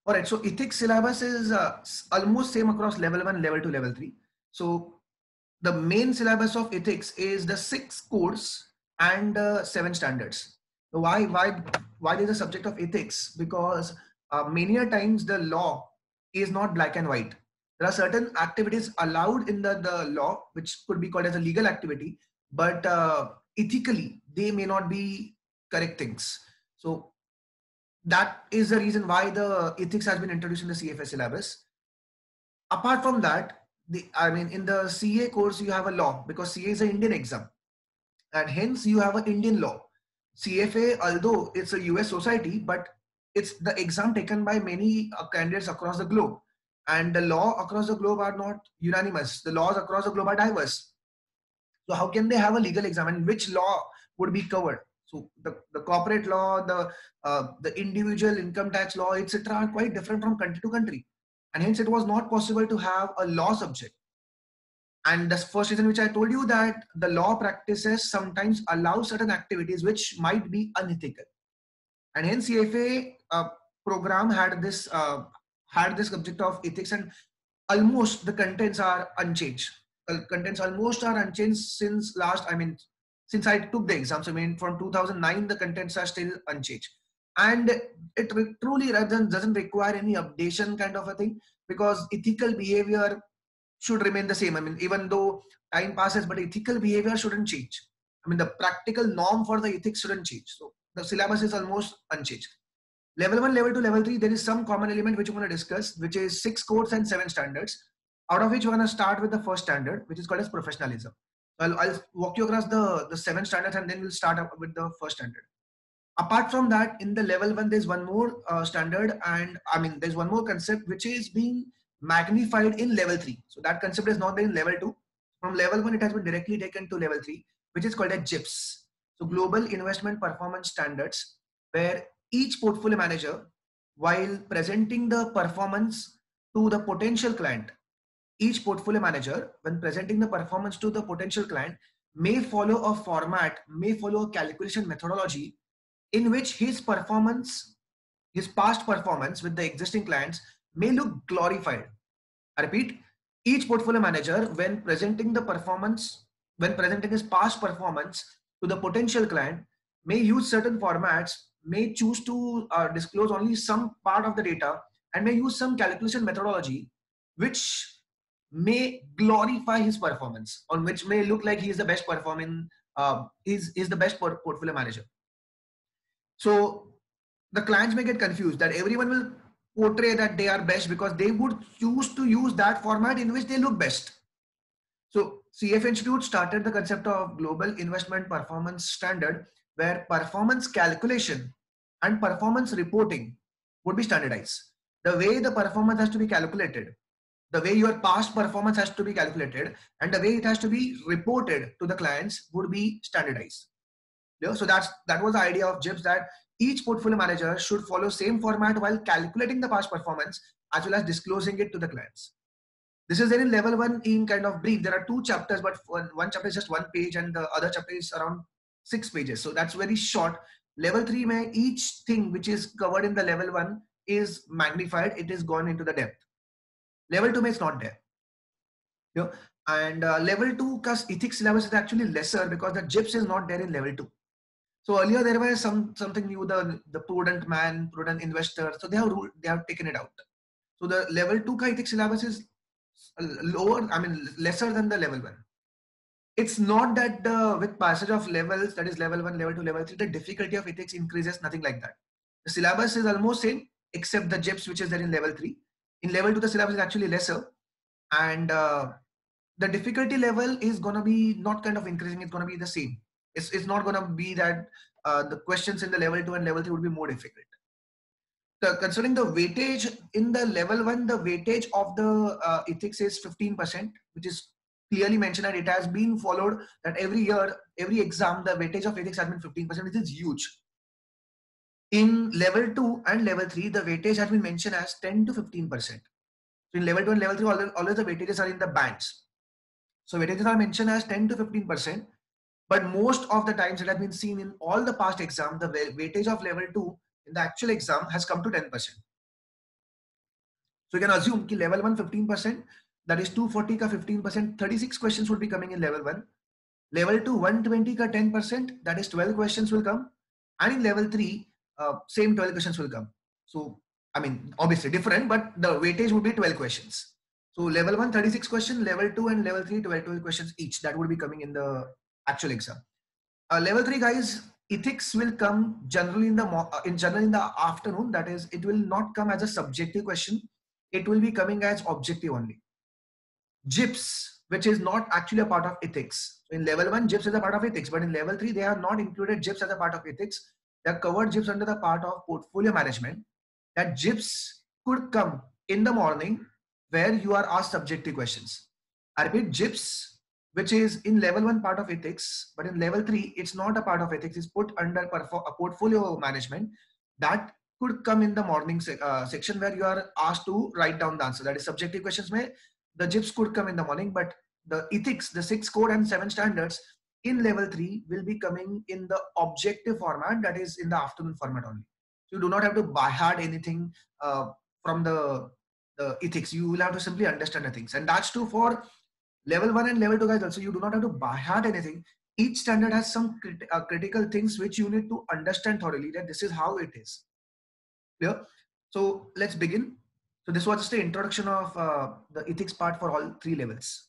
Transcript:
All right, so ethics syllabus is almost same across level 1, level 2, level 3. So the main syllabus of ethics is the 6 codes and 7 standards. So why there's a subject of ethics? Because many a times the law is not black and white. There are certain activities allowed in the law which could be called as a legal activity, but ethically they may not be correct things. So that is the reason why the ethics has been introduced in the CFA syllabus. Apart from that, in the CA course you have a law because CA is an Indian exam, and hence you have an Indian law. CFA, although it's a US society, but it's the exam taken by many candidates across the globe, and the law across the globe are not unanimous. The laws across the globe are diverse. So how can they have a legal exam, and which law would be covered? So the corporate law, the individual income tax law, etc., are quite different from country to country, and hence it was not possible to have a law subject. And the first reason which I told you, that the law practices sometimes allow certain activities which might be unethical, and hence CFA program had this subject of ethics, and almost the contents are unchanged. Contents almost are unchanged since since I took the exams. I mean, from 2009, the contents are still unchanged, and it truly doesn't require any updation kind of a thing, because ethical behavior should remain the same. I mean, even though time passes, but ethical behavior shouldn't change. I mean, the practical norm for the ethics shouldn't change. So the syllabus is almost unchanged. Level 1, level 2, level 3, there is some common element which we're going to discuss, which is 6 codes and 7 standards, out of which we're going to start with the first standard, which is called as professionalism. So I'll walk you across the 7 standards, and then we'll start up with the first standard. Apart from that, in the level 1, there's one more standard, and there's one more concept which is being magnified in level 3. So that concept is not there in level 2. From level 1, it has been directly taken to level 3, which is called as GIPS. So Global Investment Performance Standards, where each portfolio manager, while presenting the performance to the potential client, each portfolio manager, when presenting the performance to the potential client, may follow a format, may follow a calculation methodology in which his performance, his past performance with the existing clients may look glorified. I repeat, each portfolio manager, when presenting the performance, when presenting his past performance to the potential client, may use certain formats, may choose to disclose only some part of the data, and may use some calculation methodology which may glorify his performance, on which may look like he is the best performing, is the best portfolio manager. So the clients may get confused that everyone will portray that they are best because they would choose to use that format in which they look best. So CF Institute started the concept of Global Investment Performance Standard, where performance calculation and performance reporting would be standardized. The way the performance has to be calculated, the way your past performance has to be calculated, and the way it has to be reported to the clients would be standardized. Yeah, so that was the idea of GIPS, that each portfolio manager should follow same format while calculating the past performance as well as disclosing it to the clients. This is there in level 1 in kind of brief. There are 2 chapters, but one chapter is just 1 page and the other chapter is around 6 pages. So that's very short. Level 3 may each thing which is covered in the level 1 is magnified. It is gone into the depth. Level 2 may it's not there. You know, and level 2 because ethics syllabus is actually lesser because the GIPS is not there in level 2. So earlier there was something new, the prudent man, prudent investor. So they have taken it out. So the level 2 ka ethics syllabus is lower, lesser than the level 1. It's not that with passage of levels, that is level 1, level 2, level 3, the difficulty of ethics increases, nothing like that. The syllabus is almost same except the GIPS which is there in level 3. In level 2, the syllabus is actually lesser, and the difficulty level is going to be not kind of increasing, it's going to be the same. It's not going to be that the questions in the level 2 and level 3 would be more difficult. Considering the weightage in the level 1, the weightage of the ethics is 15%, which is clearly mentioned, and it has been followed that every year, every exam, the weightage of ethics has been 15%, which is huge. In level 2 and level 3, the weightage has been mentioned as 10 to 15%. So in level 2 and level 3, always the weightages are in the bands. So weightages are mentioned as 10 to 15%, but most of the times it has been seen in all the past exams, the weightage of level 2 in the actual exam has come to 10%. So you can assume ki level 1 15%, that is 240 ka 15%, 36 questions would be coming in level 1. Level 2 120 ka 10%, that is 12 questions will come. And in level 3, same 12 questions will come. So I mean, obviously different, but the weightage would be 12 questions. So level 1 36 questions, level 2 and level 3 12 questions each. That would be coming in the actual exam. Level 3 guys, ethics will come generally in the afternoon. That is, it will not come as a subjective question. It will be coming as objective only. JIPS, which is not actually a part of ethics. So in level 1, JIPS is a part of ethics, but in level 3, they have not included JIPS as a part of ethics. They have covered JIPS under the part of portfolio management. That JIPS could come in the morning where you are asked subjective questions. I repeat, JIPS, which is in level 1 part of ethics, but in level 3, it's not a part of ethics, it's put under a portfolio management. That could come in the morning section where you are asked to write down the answer. That is subjective questions. The JIPS could come in the morning, but the ethics, the 6 code and 7 standards in level 3 will be coming in the objective format, that is in the afternoon format only. So you do not have to by heart anything from the ethics. You will have to simply understand the things. And that's true for level 1 and level 2 guys also. You do not have to by heart anything. Each standard has some critical things which you need to understand thoroughly, that this is how it is. Clear? So let's begin. So this was just the introduction of the ethics part for all 3 levels.